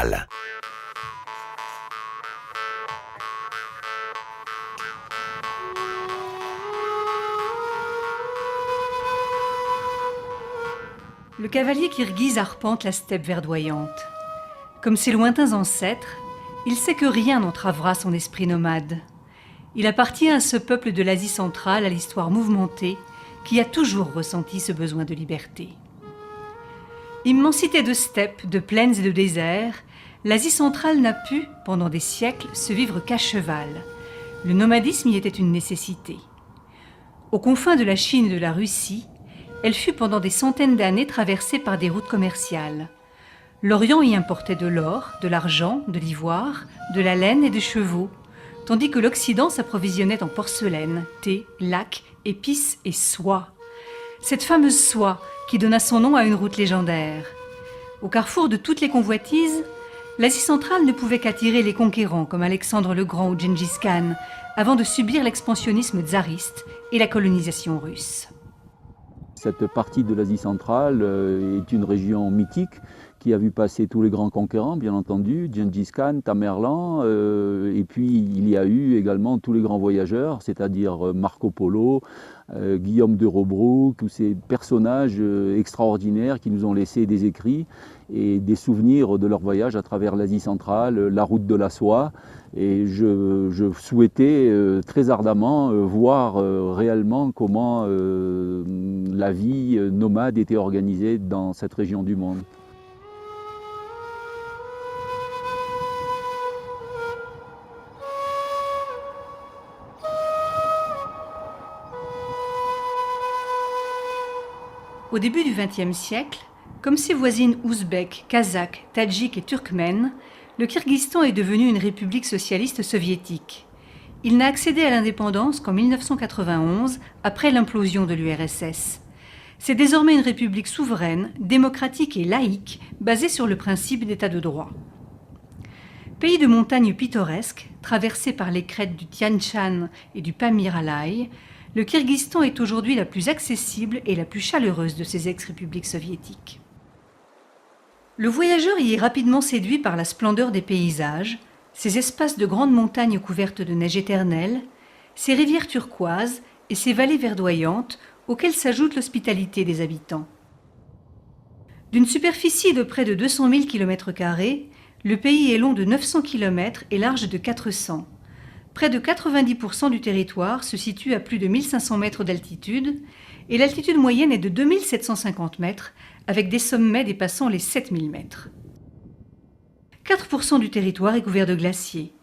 centrale. Le cavalier kirghize arpente la steppe verdoyante. Comme ses lointains ancêtres, il sait que rien n'entravera son esprit nomade. Il appartient à ce peuple de l'Asie centrale, à l'histoire mouvementée, qui a toujours ressenti ce besoin de liberté. Immensité de steppes, de plaines et de déserts, l'Asie centrale n'a pu, pendant des siècles, se vivre qu'à cheval. Le nomadisme y était une nécessité. Aux confins de la Chine et de la Russie, elle fut pendant des centaines d'années traversée par des routes commerciales. L'Orient y importait de l'or, de l'argent, de l'ivoire, de la laine et des chevaux, tandis que l'Occident s'approvisionnait en porcelaine, thé, lac, épices et soie. Cette fameuse soie qui donna son nom à une route légendaire. Au carrefour de toutes les convoitises, l'Asie centrale ne pouvait qu'attirer les conquérants comme Alexandre le Grand ou Gengis Khan, avant de subir l'expansionnisme tsariste et la colonisation russe. Cette partie de l'Asie centrale est une région mythique qui a vu passer tous les grands conquérants, bien entendu, Gengis Khan, Tamerlan, et puis il y a eu également tous les grands voyageurs, c'est-à-dire Marco Polo, Guillaume de Robrook, tous ces personnages extraordinaires qui nous ont laissé des écrits et des souvenirs de leur voyage à travers l'Asie centrale, la route de la soie. Et je souhaitais très ardemment voir réellement comment la vie nomade était organisée dans cette région du monde. Au début du XXe siècle, comme ses voisines ouzbèques, kazakhs, tadjiks et turkmènes, le Kirghizistan est devenu une république socialiste soviétique. Il n'a accédé à l'indépendance qu'en 1991, après l'implosion de l'URSS. C'est désormais une république souveraine, démocratique et laïque, basée sur le principe d'état de droit. Pays de montagnes pittoresques, traversé par les crêtes du Tian Shan et du Pamir Alai, le Kirghizistan est aujourd'hui la plus accessible et la plus chaleureuse de ces ex-républiques soviétiques. Le voyageur y est rapidement séduit par la splendeur des paysages, ses espaces de grandes montagnes couvertes de neige éternelle, ses rivières turquoises et ses vallées verdoyantes auxquelles s'ajoute l'hospitalité des habitants. D'une superficie de près de 200 000 km², le pays est long de 900 km et large de 400. Près de 90% du territoire se situe à plus de 1500 mètres d'altitude et l'altitude moyenne est de 2750 mètres avec des sommets dépassant les 7000 mètres. 4% du territoire est couvert de glaciers.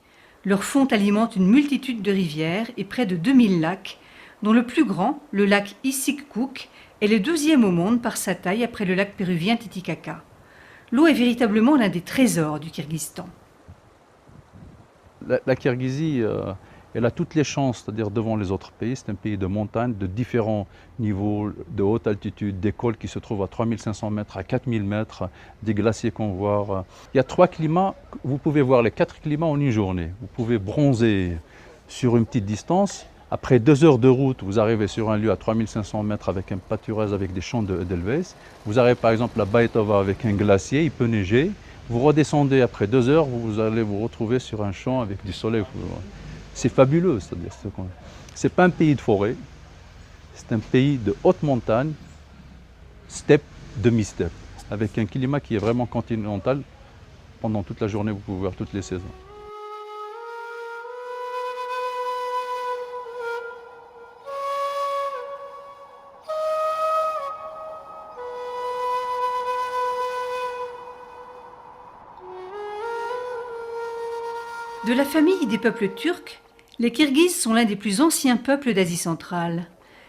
Leur fonte alimente une multitude de rivières et près de 2000 lacs, dont le plus grand, le lac Issyk-Kuk, est le deuxième au monde par sa taille après le lac péruvien Titicaca. L'eau est véritablement l'un des trésors du Kirghizistan. La Kirghizie, elle a toutes les chances, c'est-à-dire devant les autres pays. C'est un pays de montagne, de différents niveaux, de haute altitude, des cols qui se trouvent à 3500 mètres, à 4000 mètres, des glaciers qu'on voit. Il y a 3 climats, vous pouvez voir les 4 climats en une journée. Vous pouvez bronzer sur une petite distance. Après 2 heures de route, vous arrivez sur un lieu à 3500 mètres avec un pâturage, avec des champs d'Elvez. Vous arrivez par exemple à Baïtova avec un glacier, il peut neiger. Vous redescendez après 2 heures, vous allez vous retrouver sur un champ avec du soleil. C'est fabuleux, c'est-à-dire c'est pas un pays de forêt, c'est un pays de haute montagne, steppe, demi-steppe, avec un climat qui est vraiment continental. Pendant toute la journée, vous pouvez voir toutes les saisons. De la famille des peuples turcs, les Kirghizes sont l'un des plus anciens peuples d'Asie centrale.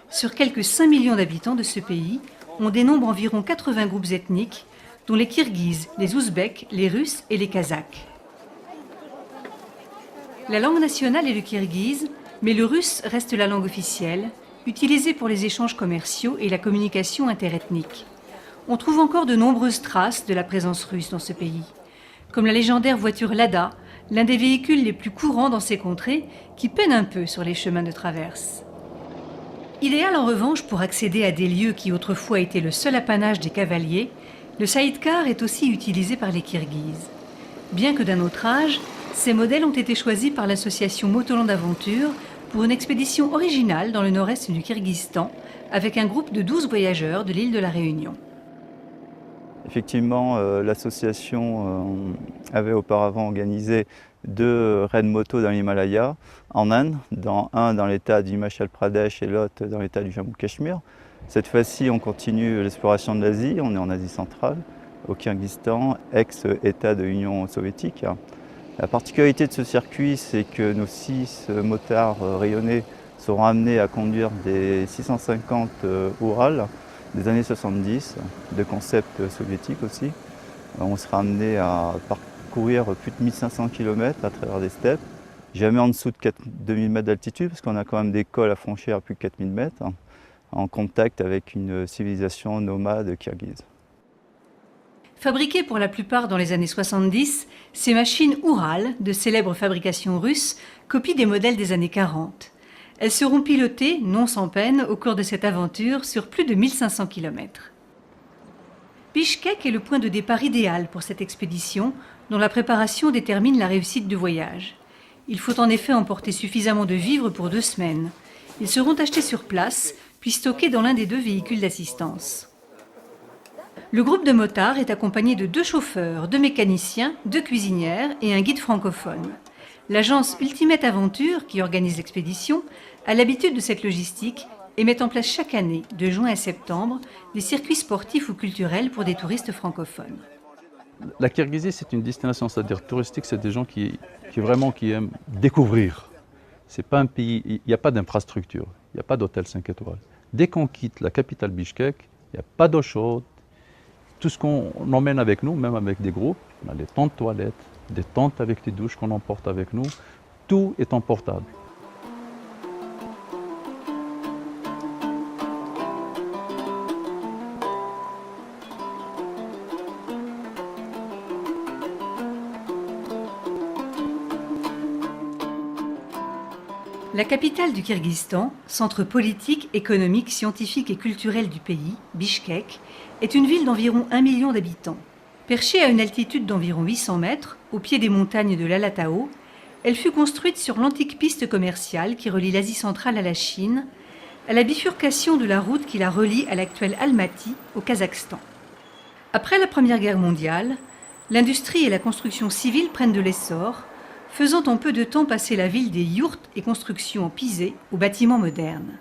Sur quelques 5 millions d'habitants de ce pays, on dénombre environ 80 groupes ethniques, dont les Kirghizes, les Ouzbeks, les Russes et les Kazakhs. La langue nationale est le kirghize, mais le russe reste la langue officielle, utilisée pour les échanges commerciaux et la communication interethnique. On trouve encore de nombreuses traces de la présence russe dans ce pays, comme la légendaire voiture Lada, l'un des véhicules les plus courants dans ces contrées, qui peine un peu sur les chemins de traverse. Idéal en revanche pour accéder à des lieux qui autrefois étaient le seul apanage des cavaliers, le sidecar est aussi utilisé par les Kirghizes. Bien que d'un autre âge, ces modèles ont été choisis par l'association Motoland Aventure pour une expédition originale dans le nord-est du Kirghizistan avec un groupe de 12 voyageurs de l'île de la Réunion. Effectivement, l'association avait auparavant organisé 2 raids moto dans l'Himalaya, en Inde, un dans l'état du Himachal Pradesh et l'autre dans l'état du Jammu-Cachemire. Cette fois-ci, on continue l'exploration de l'Asie, on est en Asie centrale, au Kirghizistan, ex-État de l'Union soviétique. La particularité de ce circuit, c'est que nos 6 motards rayonnés seront amenés à conduire des 650 Ural des années 70, de concept soviétique aussi. On sera amené à parcourir plus de 1500 km à travers des steppes, jamais en dessous de 2000 mètres d'altitude, parce qu'on a quand même des cols à franchir à plus de 4000 mètres, en contact avec une civilisation nomade kirghize. Fabriquées pour la plupart dans les années 70, ces machines Ural, de célèbre fabrication russe, copient des modèles des années 40. Elles seront pilotées, non sans peine, au cours de cette aventure sur plus de 1500 km. Bishkek est le point de départ idéal pour cette expédition, dont la préparation détermine la réussite du voyage. Il faut en effet emporter suffisamment de vivres pour 2 semaines. Ils seront achetés sur place, puis stockés dans l'un des 2 véhicules d'assistance. Le groupe de motards est accompagné de 2 chauffeurs, 2 mécaniciens, 2 cuisinières et un guide francophone. L'agence Ultimate Aventure, qui organise l'expédition, a l'habitude de cette logistique et met en place chaque année, de juin à septembre, des circuits sportifs ou culturels pour des touristes francophones. La Kirghizie, c'est une destination, c'est-à-dire touristique, c'est des gens qui aiment découvrir. C'est pas un pays, il n'y a pas d'infrastructure, il n'y a pas d'hôtel 5 étoiles. Dès qu'on quitte la capitale Bishkek, il n'y a pas d'eau chaude. Tout ce qu'on emmène avec nous, même avec des groupes, on a les tentes toilettes, des tentes avec des douches qu'on emporte avec nous, tout est emportable. La capitale du Kirghizistan, centre politique, économique, scientifique et culturel du pays, Bishkek, est une ville d'environ 1 million d'habitants. Perchée à une altitude d'environ 800 mètres, au pied des montagnes de l'Alatao, elle fut construite sur l'antique piste commerciale qui relie l'Asie centrale à la Chine, à la bifurcation de la route qui la relie à l'actuel Almaty, au Kazakhstan. Après la Première Guerre mondiale, l'industrie et la construction civile prennent de l'essor, faisant en peu de temps passer la ville des yourtes et constructions en pisé aux bâtiments modernes.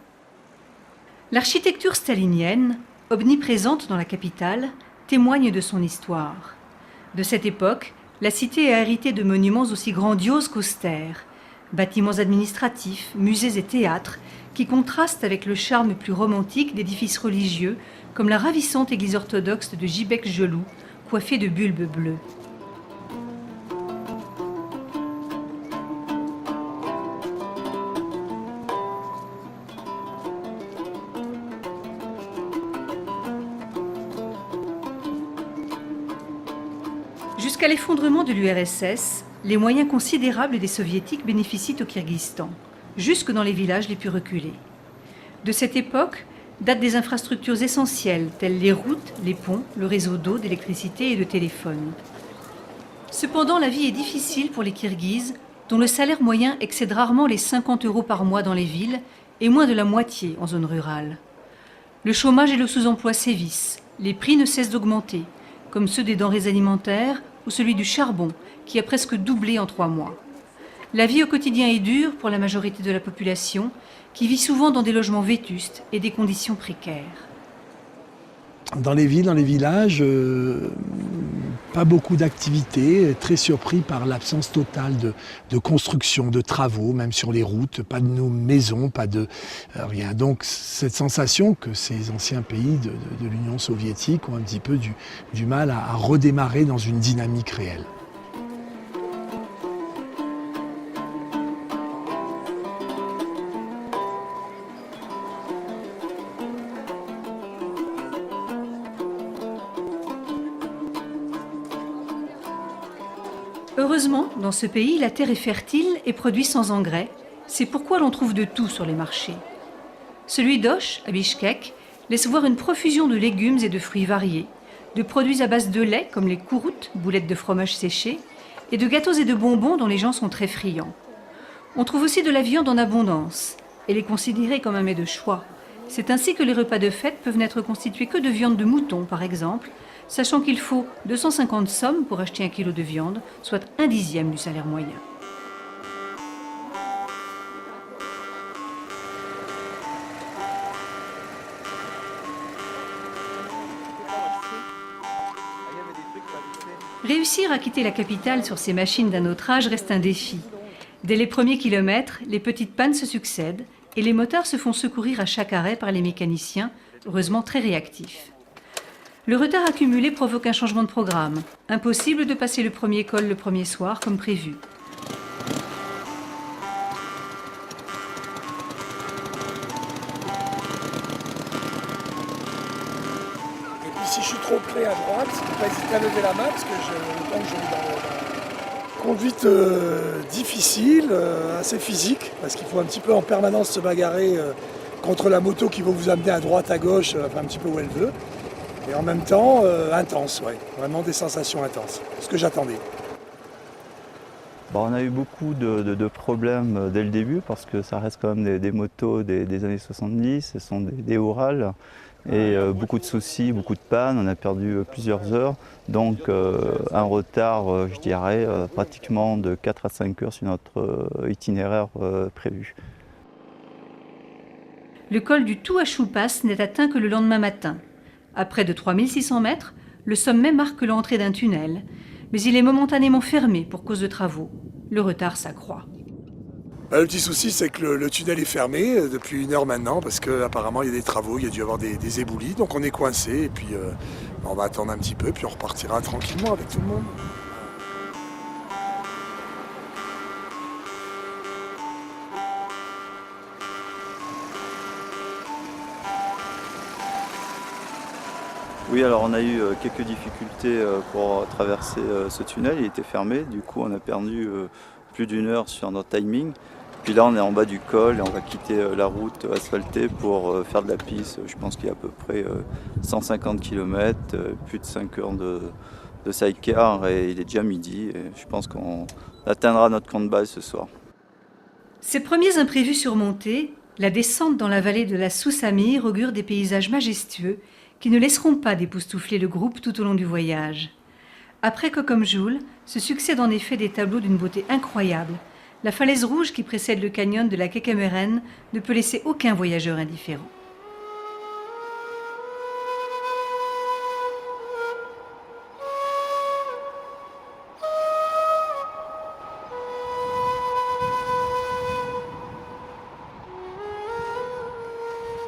L'architecture stalinienne, omniprésente dans la capitale, témoigne de son histoire. De cette époque, la cité a hérité de monuments aussi grandioses qu'austères, bâtiments administratifs, musées et théâtres, qui contrastent avec le charme plus romantique d'édifices religieux, comme la ravissante église orthodoxe de Jibek-Jolou, coiffée de bulbes bleus. Jusqu'à l'effondrement de l'URSS, les moyens considérables des soviétiques bénéficient au Kirghizistan, jusque dans les villages les plus reculés. De cette époque datent des infrastructures essentielles telles les routes, les ponts, le réseau d'eau, d'électricité et de téléphone. Cependant, la vie est difficile pour les Kirghizes, dont le salaire moyen excède rarement les 50 € par mois dans les villes et moins de la moitié en zone rurale. Le chômage et le sous-emploi sévissent, les prix ne cessent d'augmenter, comme ceux des denrées alimentaires ou celui du charbon, qui a presque doublé en 3 mois. La vie au quotidien est dure pour la majorité de la population, qui vit souvent dans des logements vétustes et des conditions précaires. Dans les villes, dans les villages, pas beaucoup d'activités, très surpris par l'absence totale de construction, de travaux, même sur les routes, pas de maisons, pas de rien. Donc cette sensation que ces anciens pays de l'Union soviétique ont un petit peu du mal à redémarrer dans une dynamique réelle. Heureusement, dans ce pays, la terre est fertile et produit sans engrais. C'est pourquoi l'on trouve de tout sur les marchés. Celui d'Osh, à Bishkek, laisse voir une profusion de légumes et de fruits variés, de produits à base de lait comme les kouroutes, boulettes de fromage séché, et de gâteaux et de bonbons dont les gens sont très friands. On trouve aussi de la viande en abondance. Elle est considérée comme un mets de choix. C'est ainsi que les repas de fête peuvent n'être constitués que de viande de mouton, par exemple, sachant qu'il faut 250 sommes pour acheter 1 kilo de viande, soit 1/10 du salaire moyen. Réussir à quitter la capitale sur ces machines d'un autre âge reste un défi. Dès les premiers kilomètres, les petites pannes se succèdent et les motards se font secourir à chaque arrêt par les mécaniciens, heureusement très réactifs. Le retard accumulé provoque un changement de programme. Impossible de passer le premier col le premier soir comme prévu. Et puis si je suis trop près à droite, il ne faut pas hésiter à lever la main parce que je pense que je vais dans la conduite difficile, assez physique, parce qu'il faut un petit peu en permanence se bagarrer contre la moto qui va vous amener à droite, à gauche, enfin un petit peu où elle veut. Et en même temps, intense, ouais. Vraiment des sensations intenses. Ce que j'attendais. Bon, on a eu beaucoup de problèmes dès le début parce que ça reste quand même des motos des années 70, ce sont des Oural et beaucoup de soucis, beaucoup de pannes, on a perdu plusieurs heures, donc un retard, je dirais, pratiquement de 4 à 5 heures sur notre itinéraire prévu. Le col du Touachoupas n'est atteint que le lendemain matin. À près de 3600 mètres, le sommet marque l'entrée d'un tunnel, mais il est momentanément fermé pour cause de travaux. Le retard s'accroît. Le petit souci, c'est que le tunnel est fermé depuis 1 heure maintenant, parce qu'apparemment il y a des travaux, il y a dû y avoir des éboulis, donc on est coincé, et puis on va attendre un petit peu, puis on repartira tranquillement avec tout le monde. Oui, alors on a eu quelques difficultés pour traverser ce tunnel, il était fermé, du coup on a perdu plus d'1 heure sur notre timing. Puis là on est en bas du col et on va quitter la route asphaltée pour faire de la piste. Je pense qu'il y a à peu près 150 km, plus de 5 heures de sidecar et il est déjà midi. Et je pense qu'on atteindra notre camp de base ce soir. Ces premiers imprévus surmontés, la descente dans la vallée de la Soussamire augure des paysages majestueux qui ne laisseront pas d'époustoufler le groupe tout au long du voyage. Après Kokomjoul, se succèdent en effet des tableaux d'une beauté incroyable. La falaise rouge qui précède le canyon de la Kekemeren ne peut laisser aucun voyageur indifférent.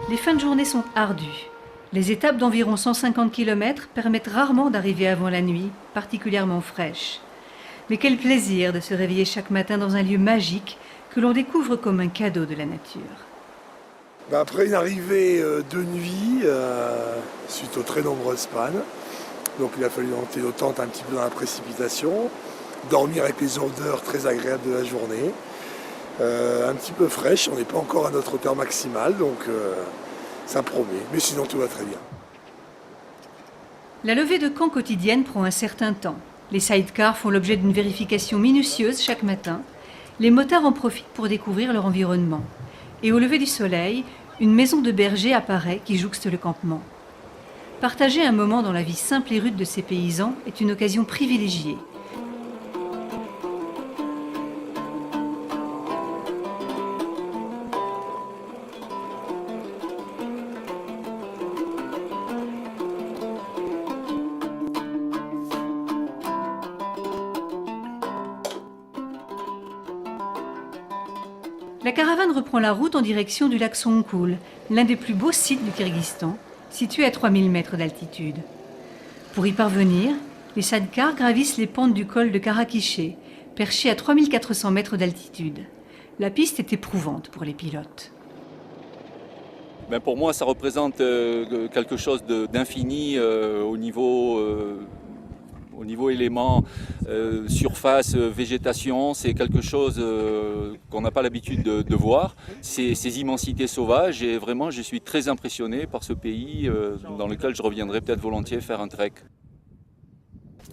Les fins de journée sont ardues. Les étapes d'environ 150 km permettent rarement d'arriver avant la nuit, particulièrement fraîche. Mais quel plaisir de se réveiller chaque matin dans un lieu magique que l'on découvre comme un cadeau de la nature. Après une arrivée de nuit, suite aux très nombreuses pannes, donc il a fallu monter nos tentes un petit peu dans la précipitation, dormir avec les odeurs très agréables de la journée, un petit peu fraîche, on n'est pas encore à notre hauteur maximale, donc ça promet, mais sinon tout va très bien. La levée de camp quotidienne prend un certain temps. Les sidecars font l'objet d'une vérification minutieuse chaque matin. Les motards en profitent pour découvrir leur environnement. Et au lever du soleil, une maison de berger apparaît qui jouxte le campement. Partager un moment dans la vie simple et rude de ces paysans est une occasion privilégiée. La caravane reprend la route en direction du lac Songkul, l'un des plus beaux sites du Kyrgyzstan, situé à 3000 mètres d'altitude. Pour y parvenir, les sidecars gravissent les pentes du col de Karakiché, perché à 3400 mètres d'altitude. La piste est éprouvante pour les pilotes. Pour moi, ça représente quelque chose d'infini au niveau éléments, surface, végétation. C'est quelque chose qu'on n'a pas l'habitude de voir. Ces immensités sauvages, et vraiment je suis très impressionné par ce pays dans lequel je reviendrai peut-être volontiers faire un trek.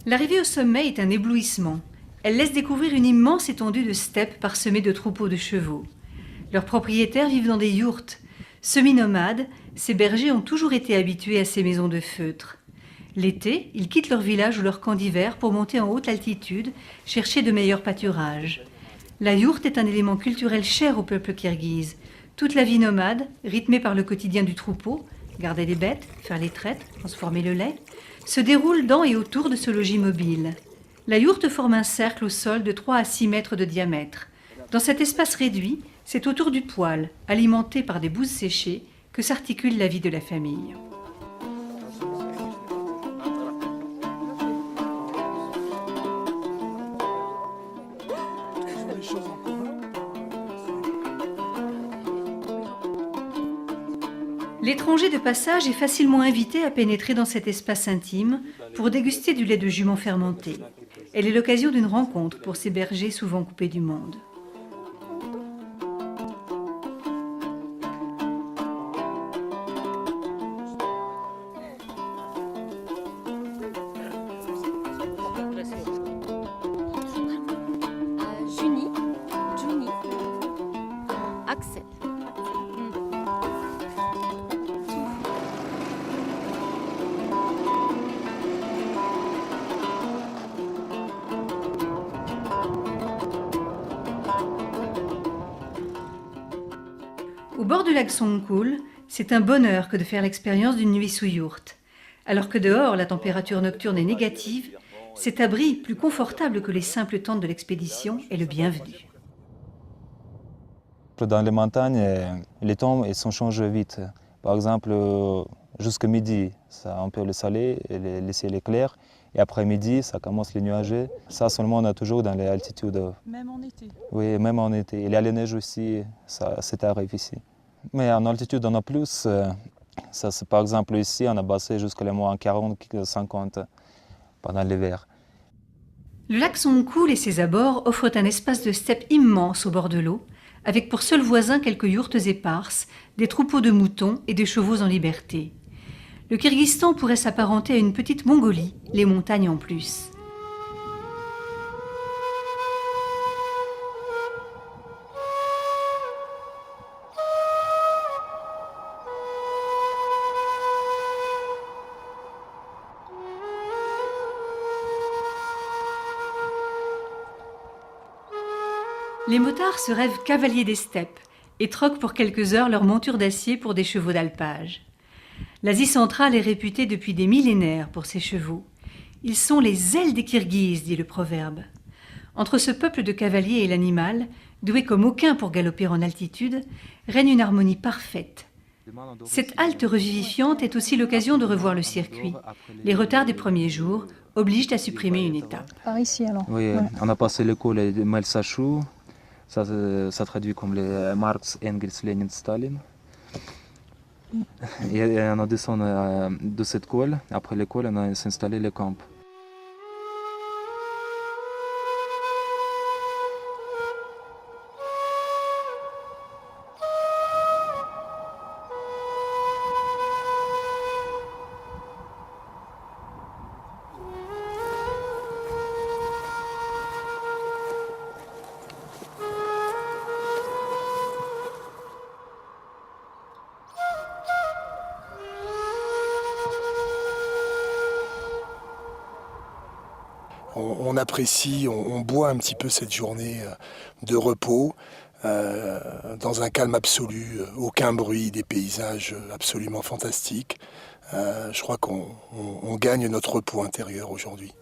L'arrivée au sommet est un éblouissement. Elle laisse découvrir une immense étendue de steppes parsemée de troupeaux de chevaux. Leurs propriétaires vivent dans des yourtes. Semi-nomades, ces bergers ont toujours été habitués à ces maisons de feutre. L'été, ils quittent leur village ou leur camp d'hiver pour monter en haute altitude, chercher de meilleurs pâturages. La yourte est un élément culturel cher au peuple kirghize. Toute la vie nomade, rythmée par le quotidien du troupeau, garder les bêtes, faire les traites, transformer le lait, se déroule dans et autour de ce logis mobile. La yourte forme un cercle au sol de 3 à 6 mètres de diamètre. Dans cet espace réduit, c'est autour du poêle, alimenté par des bouses séchées, que s'articule la vie de la famille. L'étranger de passage est facilement invité à pénétrer dans cet espace intime pour déguster du lait de jument fermenté. Elle est l'occasion d'une rencontre pour ces bergers souvent coupés du monde. Juni, Axel. Au bord du lac Songkhul, c'est un bonheur que de faire l'expérience d'une nuit sous yourte. Alors que dehors, la température nocturne est négative, cet abri, plus confortable que les simples tentes de l'expédition, est le bienvenu. Dans les montagnes, les temps ils changent vite. Par exemple, jusqu'à midi, c'est un peu le soleil, et le ciel est clair. Et après-midi, ça commence les nuages. Ça seulement, on a toujours dans les altitudes. Même en été? Oui, même en été. Il y a la neige aussi, ça arrive ici. Mais en altitude, on a plus. Par exemple, ici, on a passé jusqu'à les moins 40, 50 pendant l'hiver. Le lac Songkhul et ses abords offrent un espace de steppe immense au bord de l'eau, avec pour seul voisin quelques yourtes éparses, des troupeaux de moutons et des chevaux en liberté. Le Kirghizistan pourrait s'apparenter à une petite Mongolie, les montagnes en plus. Les motards se rêvent cavaliers des steppes et troquent pour quelques heures leur monture d'acier pour des chevaux d'alpage. L'Asie centrale est réputée depuis des millénaires pour ses chevaux. Ils sont les ailes des Kirghizes, dit le proverbe. Entre ce peuple de cavaliers et l'animal, doué comme aucun pour galoper en altitude, règne une harmonie parfaite. Cette halte revivifiante est aussi l'occasion de revoir le circuit. Les retards des premiers jours obligent à supprimer une étape. Par ici alors? Oui, ouais. On a passé l'école de Melsachou. Ça traduit comme les Marx, Engels, Lénine, Staline. Et on a descendu de cette école. Après l'école, on a installé le camp. On apprécie, on boit un petit peu cette journée de repos, dans un calme absolu, aucun bruit, des paysages absolument fantastiques. Je crois qu'on gagne notre repos intérieur aujourd'hui.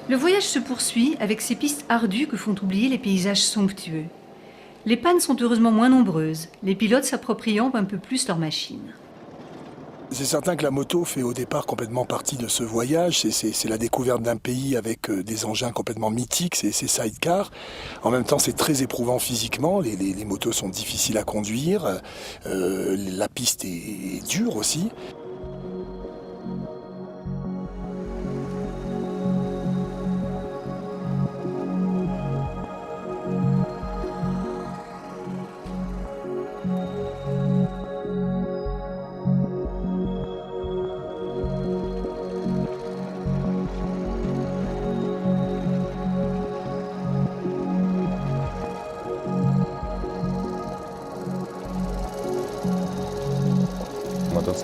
Le voyage se poursuit avec ces pistes ardues que font oublier les paysages somptueux. Les pannes sont heureusement moins nombreuses, les pilotes s'appropriant un peu plus leur machine. C'est certain que la moto fait au départ complètement partie de ce voyage. C'est la découverte d'un pays avec des engins complètement mythiques, c'est sidecar. En même temps, c'est très éprouvant physiquement. Les motos sont difficiles à conduire. La piste est dure aussi.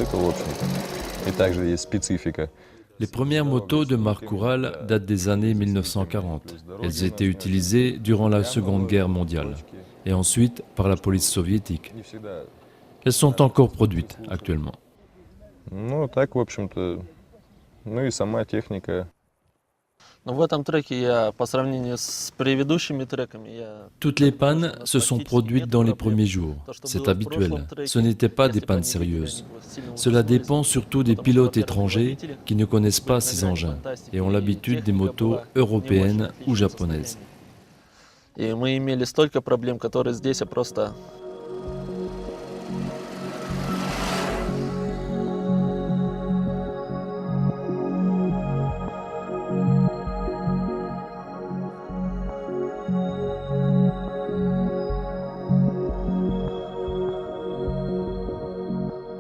мотоцикл, в общем-то. И также есть специфика. Les premières motos de marque Ural datent des années 1940. Elles étaient utilisées durant la Seconde Guerre mondiale et ensuite par la police soviétique. Elles sont encore produites actuellement. Ну, так, в общем-то, ну и сама техника. Toutes les pannes se sont produites dans les premiers jours. C'est habituel. Ce n'étaient pas des pannes sérieuses. Cela dépend surtout des pilotes étrangers qui ne connaissent pas ces engins et ont l'habitude des motos européennes ou japonaises.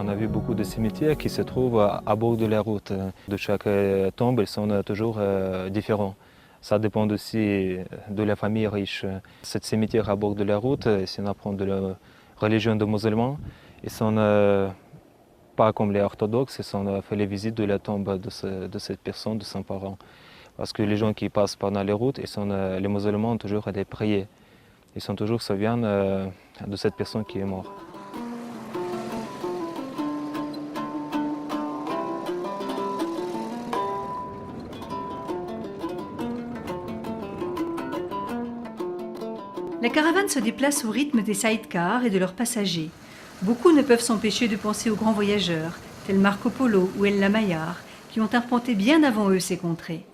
On a vu beaucoup de cimetières qui se trouvent à bord de la route. De chaque tombe, ils sont toujours différents. Ça dépend aussi de la famille riche. Cette cimetière à bord de la route, si on apprend de la religion des musulmans, ils sont pas comme les orthodoxes, ils ont fait les visites de la tombe de cette personne, de son parent. Parce que les gens qui passent pendant les routes, les musulmans ont toujours été priés. Ils sont toujours souviennent de cette personne qui est morte. La caravane se déplace au rythme des sidecars et de leurs passagers. Beaucoup ne peuvent s'empêcher de penser aux grands voyageurs, tels Marco Polo ou El Lamayar, qui ont arpenté bien avant eux ces contrées.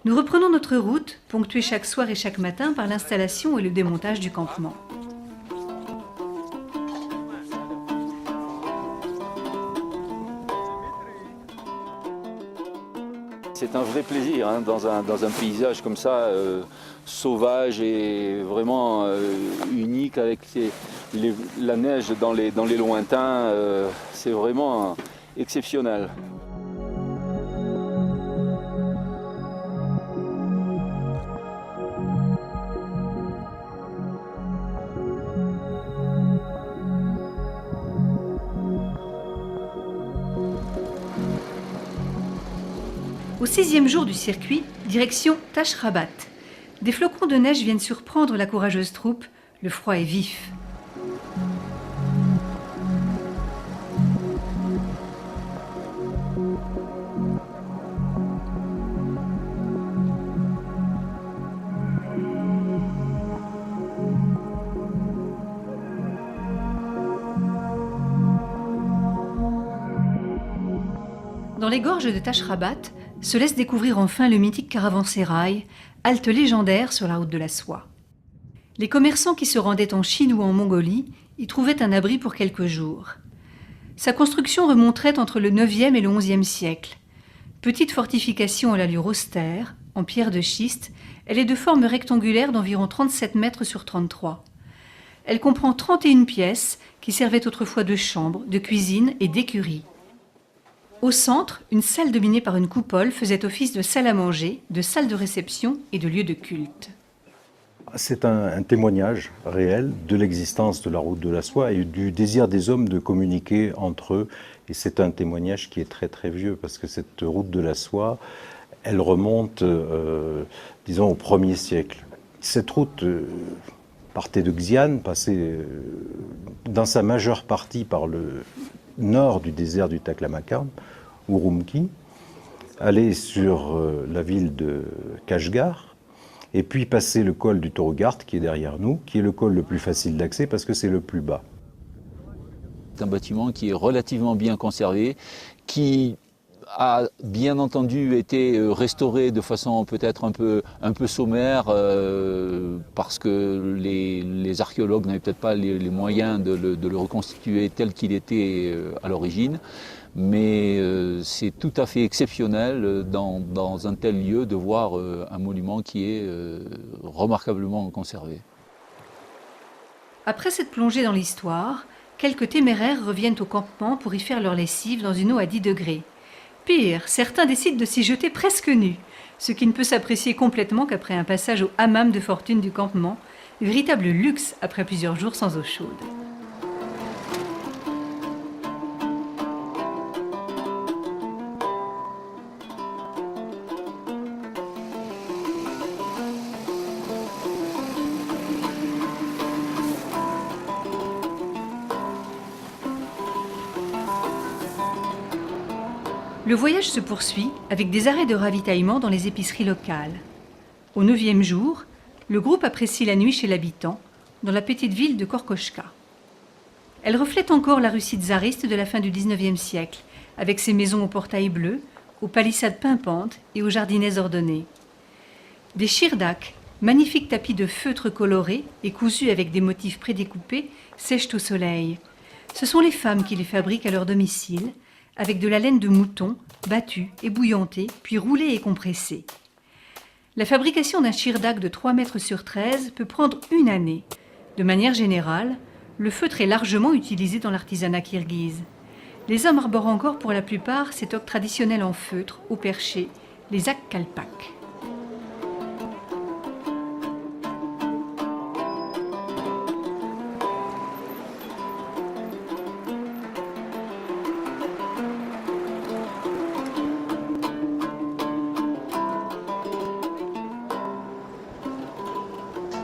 Nous reprenons notre route, ponctuée chaque soir et chaque matin par l'installation et le démontage du campement. C'est un vrai plaisir hein, dans un paysage comme ça, sauvage et vraiment unique avec la neige dans les lointains. C'est vraiment exceptionnel. Au 6e jour du circuit, direction Tashrabat. Des flocons de neige viennent surprendre la courageuse troupe. Le froid est vif. Dans les gorges de Tashrabat, se laisse découvrir enfin le mythique caravansérail, halte légendaire sur la route de la soie. Les commerçants qui se rendaient en Chine ou en Mongolie y trouvaient un abri pour quelques jours. Sa construction remonterait entre le 9e et le 11e siècle. Petite fortification à l'allure austère, en pierre de schiste, elle est de forme rectangulaire d'environ 37 mètres sur 33. Elle comprend 31 pièces qui servaient autrefois de chambre, de cuisine et d'écurie. Au centre, une salle dominée par une coupole faisait office de salle à manger, de salle de réception et de lieu de culte. C'est un témoignage réel de l'existence de la route de la soie et du désir des hommes de communiquer entre eux. Et c'est un témoignage qui est très très vieux parce que cette route de la soie, elle remonte, disons, au 1er siècle. Cette route partait de Xi'an, passait dans sa majeure partie par le nord du désert du Taklamakan, Urumqi, aller sur la ville de Kashgar, et puis passer le col du Torogard qui est derrière nous, qui est le col le plus facile d'accès parce que c'est le plus bas. C'est un bâtiment qui est relativement bien conservé, qui a bien entendu été restauré de façon peut-être un peu sommaire parce que les archéologues n'avaient peut-être pas les moyens de le reconstituer tel qu'il était à l'origine. Mais c'est tout à fait exceptionnel dans un tel lieu de voir un monument qui est remarquablement conservé. Après cette plongée dans l'histoire, quelques téméraires reviennent au campement pour y faire leur lessive dans une eau à 10 degrés. Pire, certains décident de s'y jeter presque nus, ce qui ne peut s'apprécier complètement qu'après un passage au hammam de fortune du campement, véritable luxe après plusieurs jours sans eau chaude. Le voyage se poursuit avec des arrêts de ravitaillement dans les épiceries locales. Au 9e jour, le groupe apprécie la nuit chez l'habitant, dans la petite ville de Korkochka. Elle reflète encore la Russie tsariste de la fin du XIXe siècle, avec ses maisons aux portails bleus, aux palissades pimpantes et aux jardinets ordonnés. Des chirdaks, magnifiques tapis de feutre colorés et cousus avec des motifs prédécoupés, sèchent au soleil. Ce sont les femmes qui les fabriquent à leur domicile, avec de la laine de mouton, battue, ébouillantée, puis roulée et compressée. La fabrication d'un shirdak de 3 mètres sur 13 peut prendre 1 année. De manière générale, le feutre est largement utilisé dans l'artisanat kirghize. Les hommes arborent encore pour la plupart ces toques traditionnelles en feutre, au perché, les ak-kalpak.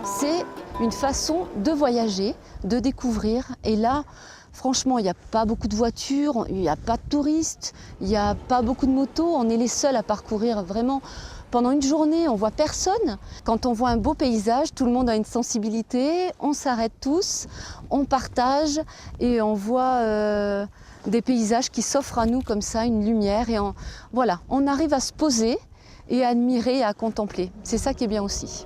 C'est une façon de voyager, de découvrir. Et là, franchement, il n'y a pas beaucoup de voitures, il n'y a pas de touristes, il n'y a pas beaucoup de motos. On est les seuls à parcourir vraiment pendant une journée. On ne voit personne. Quand on voit un beau paysage, tout le monde a une sensibilité. On s'arrête tous, on partage et on voit des paysages qui s'offrent à nous comme ça, une lumière. Et voilà, on arrive à se poser et à admirer et à contempler. C'est ça qui est bien aussi.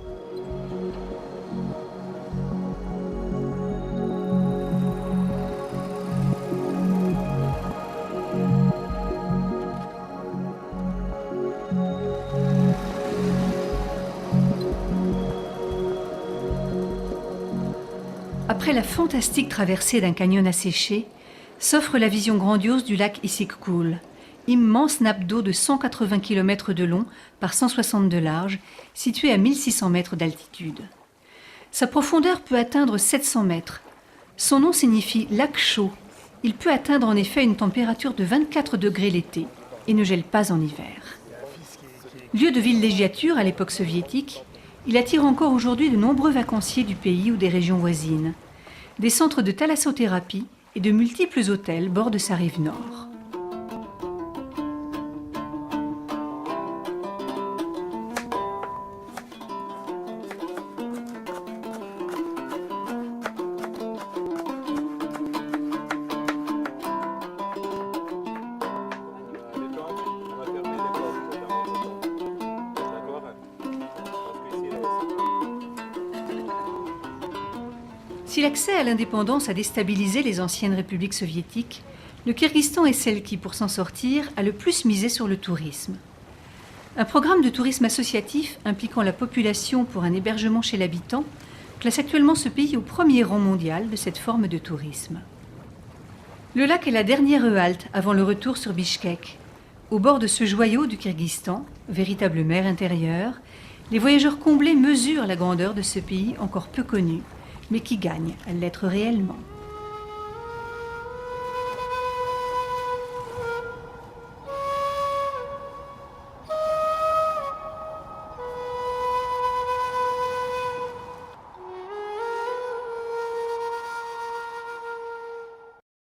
Après la fantastique traversée d'un canyon asséché, s'offre la vision grandiose du lac Issyk-Kul, immense nappe d'eau de 180 km de long par 160 de large, située à 1600 mètres d'altitude. Sa profondeur peut atteindre 700 mètres. Son nom signifie lac chaud. Il peut atteindre en effet une température de 24 degrés l'été et ne gèle pas en hiver. Lieu de villégiature à l'époque soviétique, il attire encore aujourd'hui de nombreux vacanciers du pays ou des régions voisines. Des centres de thalassothérapie et de multiples hôtels bordent sa rive nord. Si l'accès à l'indépendance a déstabilisé les anciennes républiques soviétiques, le Kirghizstan est celle qui, pour s'en sortir, a le plus misé sur le tourisme. Un programme de tourisme associatif impliquant la population pour un hébergement chez l'habitant classe actuellement ce pays au premier rang mondial de cette forme de tourisme. Le lac est la dernière halte avant le retour sur Bichkek. Au bord de ce joyau du Kirghizstan, véritable mer intérieure, les voyageurs comblés mesurent la grandeur de ce pays encore peu connu, mais qui gagne à l'être réellement.